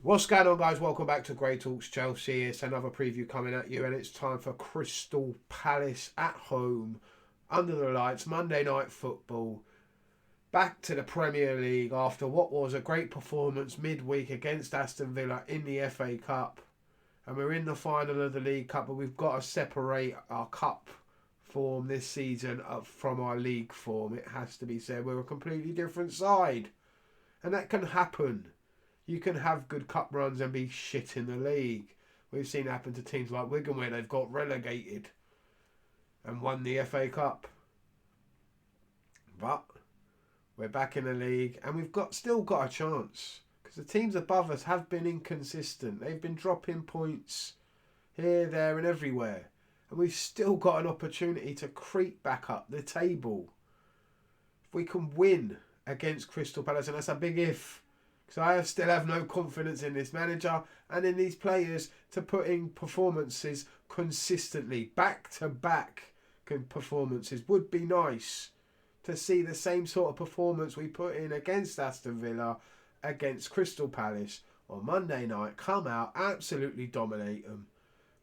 What's going on, guys? Welcome back to Grey Talks Chelsea. It's another preview coming at you, and it's time for Crystal Palace at home, under the lights, Monday night football. Back to the Premier League after what was a great performance midweek against Aston Villa in the FA Cup. And we're in the final of the League Cup, but we've got to separate our cup form this season from our league form. It has to be said. We're a completely different side, and that can happen. You can have good cup runs and be shit in the league. We've seen it happen to teams like Wigan where they've got relegated and won the FA Cup. But we're back in the league and we've still got a chance because the teams above us have been inconsistent. They've been dropping points here, there, and everywhere, and we've still got an opportunity to creep back up the table if we can win against Crystal Palace, and that's a big if. So I still have no confidence in this manager and in these players to put in performances consistently. Back-to-back performances would be nice to see the same sort of performance we put in against Aston Villa, against Crystal Palace on Monday night. Come out, absolutely dominate them.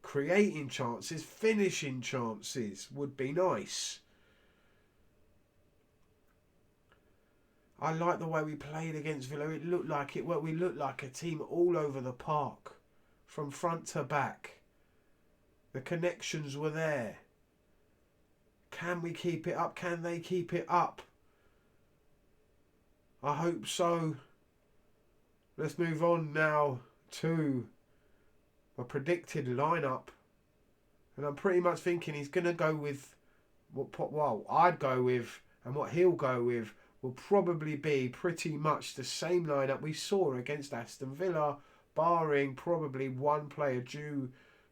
Creating chances, finishing chances would be nice. I like the way we played against Villa. It looked like it. Well, we looked like a team all over the park, from front to back. The connections were there. Can we keep it up? Can they keep it up? I hope so. Let's move on now to a predicted lineup, and I'm pretty much thinking he's going to go with I'd go with, and what he'll go with will probably be pretty much the same lineup we saw against Aston Villa, barring probably one player due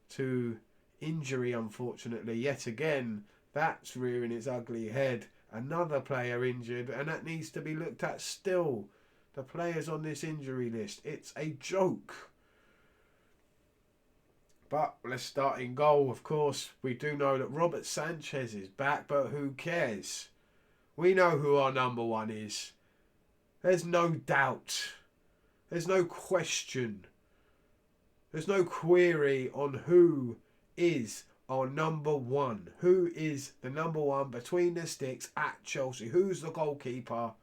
to injury, unfortunately. Yet again, that's rearing its ugly head. Another player injured, and that needs to be looked at still. The players on this injury list, it's a joke. But let's start in goal, of course. We do know that Robert Sanchez is back, but who cares? We know who our number one is. There's no doubt. There's no question. There's no query on who is our number one. Who is the number one between the sticks at Chelsea? Who's the goalkeeper?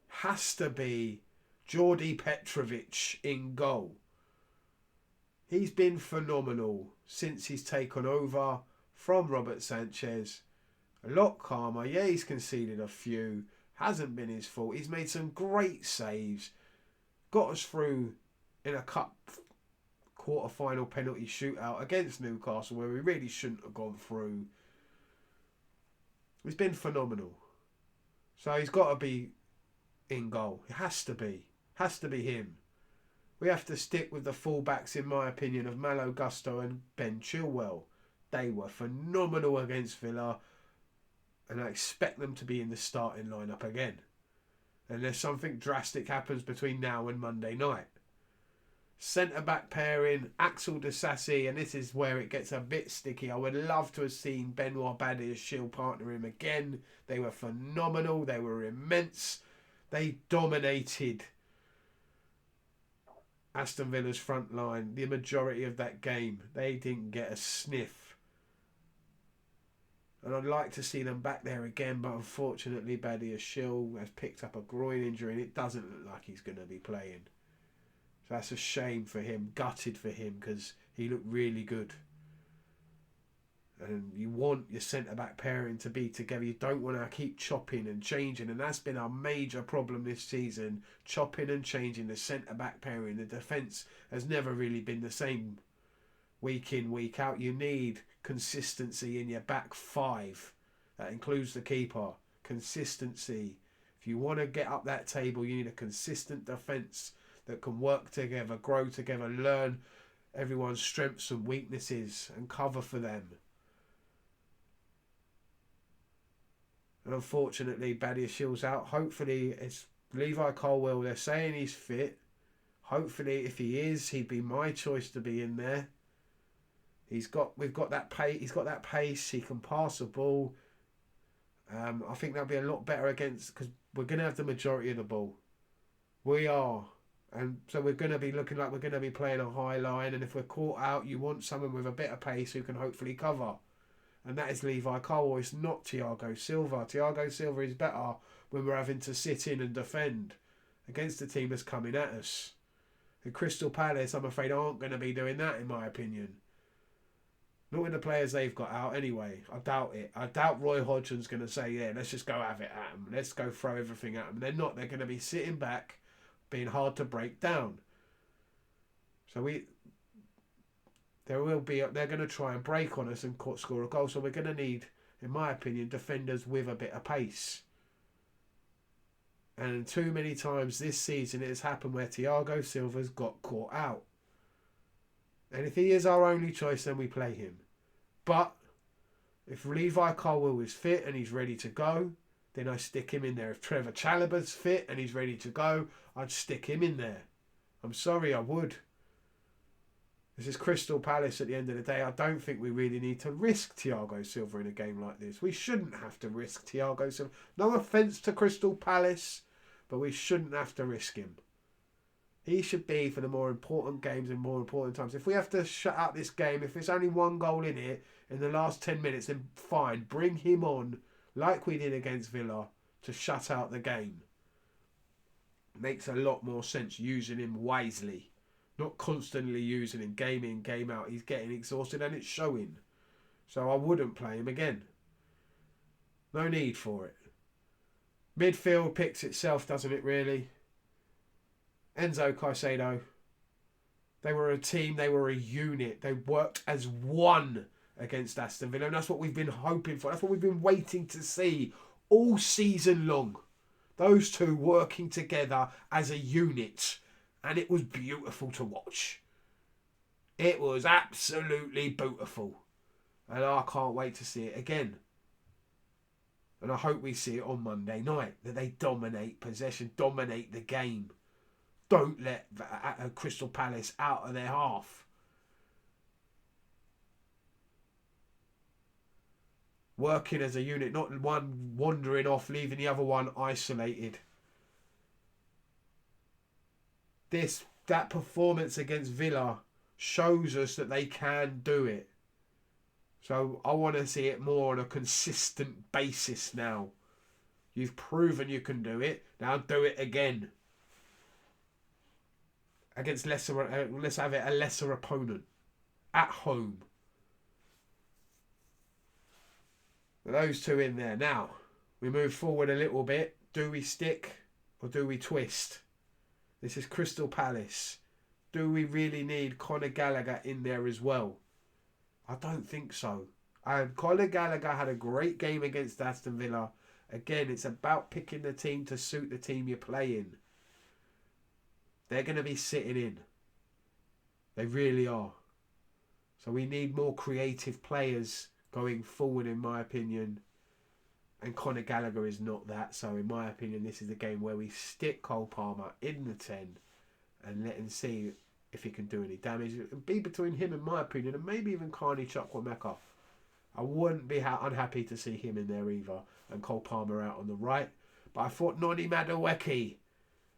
Has to be Jordi Petrovic in goal. He's been phenomenal since he's taken over from Robert Sanchez. A lot calmer. Yeah, he's conceded a few. Hasn't been his fault. He's made some great saves. Got us through in a cup quarter-final penalty shootout against Newcastle where we really shouldn't have gone through. He's been phenomenal. So he's got to be in goal. It has to be. Has to be him. We have to stick with the fullbacks, in my opinion, of Malo Gusto and Ben Chilwell. They were phenomenal against Villa, and I expect them to be in the starting lineup again, unless something drastic happens between now and Monday night. Centre-back pairing, Axel Disasi, and this is where it gets a bit sticky. I would love to have seen Benoit Badiashile partner him again. They were phenomenal. They were immense. They dominated Aston Villa's front line the majority of that game. They didn't get a sniff. And I'd like to see them back there again, but unfortunately Badiashile has picked up a groin injury and it doesn't look like he's going to be playing. So that's a shame for him, gutted for him, because he looked really good. And you want your centre-back pairing to be together. You don't want to keep chopping and changing. And that's been our major problem this season. Chopping and changing the centre-back pairing. The defence has never really been the same week in, week out. You need consistency in your back five. That includes the keeper. Consistency. If you want to get up that table, you need a consistent defence that can work together, grow together, learn everyone's strengths and weaknesses and cover for them. And unfortunately, Badiashile's out. Hopefully, it's Levi Colwill. They're saying he's fit. Hopefully, if he is, he'd be my choice to be in there. We've got that pace. He's got that pace. He can pass the ball. I think that'll be a lot better against, because we're going to have the majority of the ball. We are. And so we're going to be looking like we're going to be playing a high line. And if we're caught out, you want someone with a bit of pace who can hopefully cover. And that is Levi Colwill. It's not Thiago Silva. Thiago Silva is better when we're having to sit in and defend against the team that's coming at us. And Crystal Palace, I'm afraid, aren't going to be doing that, in my opinion. Not with the players they've got out anyway. I doubt it. I doubt Roy Hodgson's going to say, yeah, let's just go have it at them. Let's go throw everything at them. They're not. They're going to be sitting back, being hard to break down. So they're going to try and break on us and score a goal. So we're going to need, in my opinion, defenders with a bit of pace. And too many times this season it has happened where Thiago Silva's got caught out. And if he is our only choice, then we play him. But if Levi Colwill is fit and he's ready to go, then I stick him in there. If Trevor Chalobah's fit and he's ready to go, I'd stick him in there. I'm sorry, I would. This is Crystal Palace at the end of the day. I don't think we really need to risk Thiago Silva in a game like this. We shouldn't have to risk Thiago Silva. No offence to Crystal Palace, but we shouldn't have to risk him. He should be for the more important games and more important times. If we have to shut out this game, if there's only one goal in it in the last 10 minutes, then fine. Bring him on like we did against Villa to shut out the game. Makes a lot more sense using him wisely. Not constantly using him game in, game out. He's getting exhausted and it's showing. So I wouldn't play him again. No need for it. Midfield picks itself, doesn't it really? Enzo Caicedo. They were a team, they were a unit. They worked as one against Aston Villa. And that's what we've been hoping for. That's what we've been waiting to see all season long. Those two working together as a unit. And it was beautiful to watch. It was absolutely beautiful. And I can't wait to see it again. And I hope we see it on Monday night. That they dominate possession, dominate the game. Don't let Crystal Palace out of their half. Working as a unit, not one wandering off, leaving the other one isolated. That performance against Villa shows us that they can do it. So I want to see it more on a consistent basis now. You've proven you can do it. Now do it again. Against lesser, let's have it a lesser opponent at home. Those two in there. Now we move forward a little bit. Do we stick or do we twist? This is Crystal Palace. Do we really need Conor Gallagher in there as well? I don't think so. Conor Gallagher had a great game against Aston Villa. Again, it's about picking the team to suit the team you're playing. They're going to be sitting in. They really are. So we need more creative players going forward, in my opinion. And Conor Gallagher is not that. So in my opinion, this is a game where we stick Cole Palmer in the 10 and let him see if he can do any damage. It'd be between him, in my opinion, and maybe even Carney Chukwuemeka. I wouldn't be unhappy to see him in there either. And Cole Palmer out on the right. But I thought Noni Madueke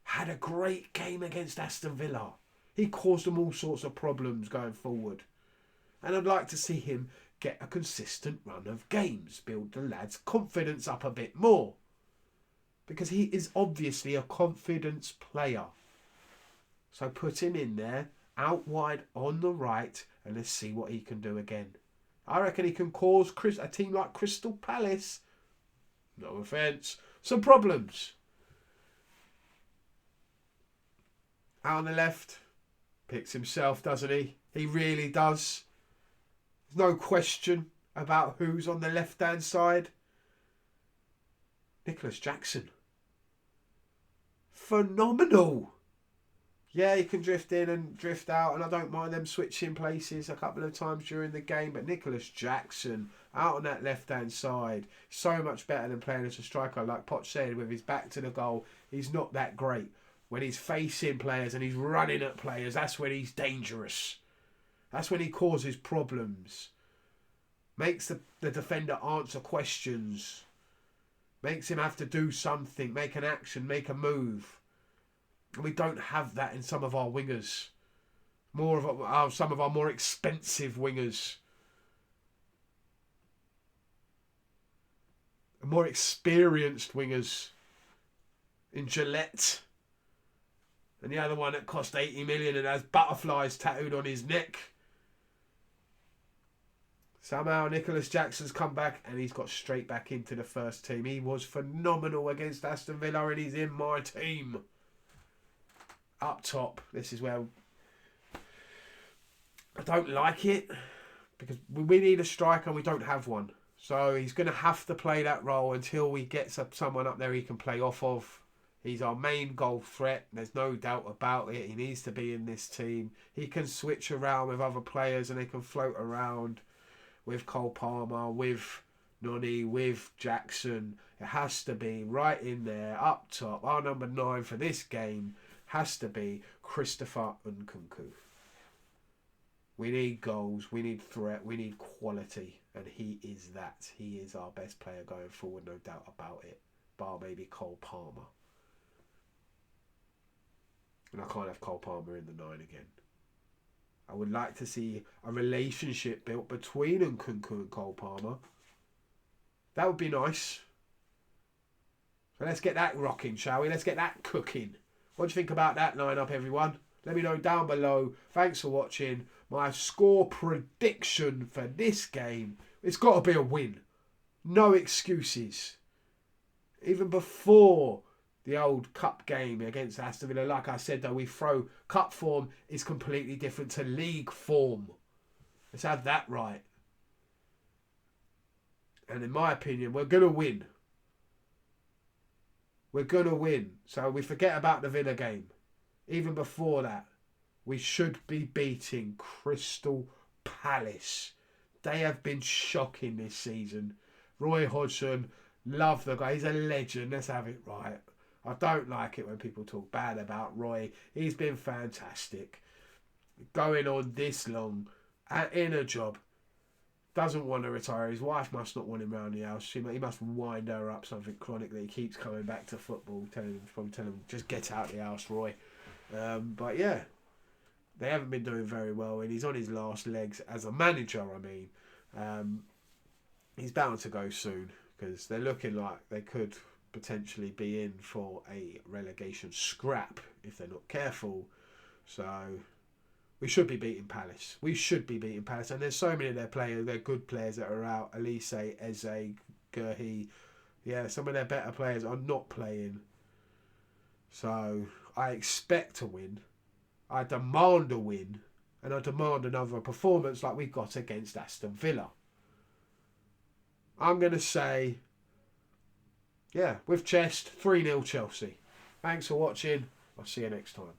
had a great game against Aston Villa. He caused them all sorts of problems going forward. And I'd like to see him get a consistent run of games. Build the lads' confidence up a bit more. Because he is obviously a confidence player. So put him in there, out wide on the right, and let's see what he can do again. I reckon he can cause a team like Crystal Palace, no offence, some problems. Out on the left, picks himself, doesn't he? He really does. There's no question about who's on the left-hand side. Nicholas Jackson. Phenomenal. Yeah, he can drift in and drift out, and I don't mind them switching places a couple of times during the game, but Nicholas Jackson out on that left-hand side, so much better than playing as a striker. Like Poch said, with his back to the goal, he's not that great. When he's facing players and he's running at players, that's when he's dangerous. That's when he causes problems. Makes the defender answer questions. Makes him have to do something, make an action, make a move. We don't have that in some of our wingers. Some of our more expensive wingers. More experienced wingers. In Gillette. And the other one that cost 80 million and has butterflies tattooed on his neck. Somehow Nicholas Jackson's come back and he's got straight back into the first team. He was phenomenal against Aston Villa and he's in my team. Up top, this is where I don't like it because we need a striker and we don't have one. So he's going to have to play that role until we get someone up there he can play off of. He's our main goal threat. There's no doubt about it. He needs to be in this team. He can switch around with other players and they can float around with Cole Palmer, with Noni, with Jackson. It has to be right in there, up top. Our number 9 for this game has to be Christopher Nkunku. We need goals, we need threat, we need quality. And he is that. He is our best player going forward, no doubt about it. Bar maybe Cole Palmer. And I can't have Cole Palmer in the 9 again. I would like to see a relationship built between Nkunku and Cole Palmer. That would be nice. So let's get that rocking, shall we? Let's get that cooking. What do you think about that lineup, everyone? Let me know down below. Thanks for watching. My score prediction for this game, it's got to be a win. No excuses. Even before the old cup game against Aston Villa, like I said, though, cup form is completely different to league form. Let's have that right. And in my opinion, we're going to win. We're going to win. So we forget about the Villa game. Even before that, we should be beating Crystal Palace. They have been shocking this season. Roy Hodgson, love the guy. He's a legend. Let's have it right. I don't like it when people talk bad about Roy. He's been fantastic. Going on this long in a job. Doesn't want to retire. His wife must not want him around the house. He must wind her up something chronically. He keeps coming back to football. Telling him, just get out the house, Roy. But yeah, they haven't been doing very well. And he's on his last legs as a manager, I mean. He's bound to go soon because they're looking like they could potentially be in for a relegation scrap if they're not careful. So we should be beating Palace. We should be beating Palace. And there's so many of their players, their good players that are out. Elise, Eze, Gurhi. Yeah, some of their better players are not playing. So I expect to win. I demand a win. And I demand another performance like we got against Aston Villa. I'm going to say, yeah, with chest, 3-0 Chelsea. Thanks for watching. I'll see you next time.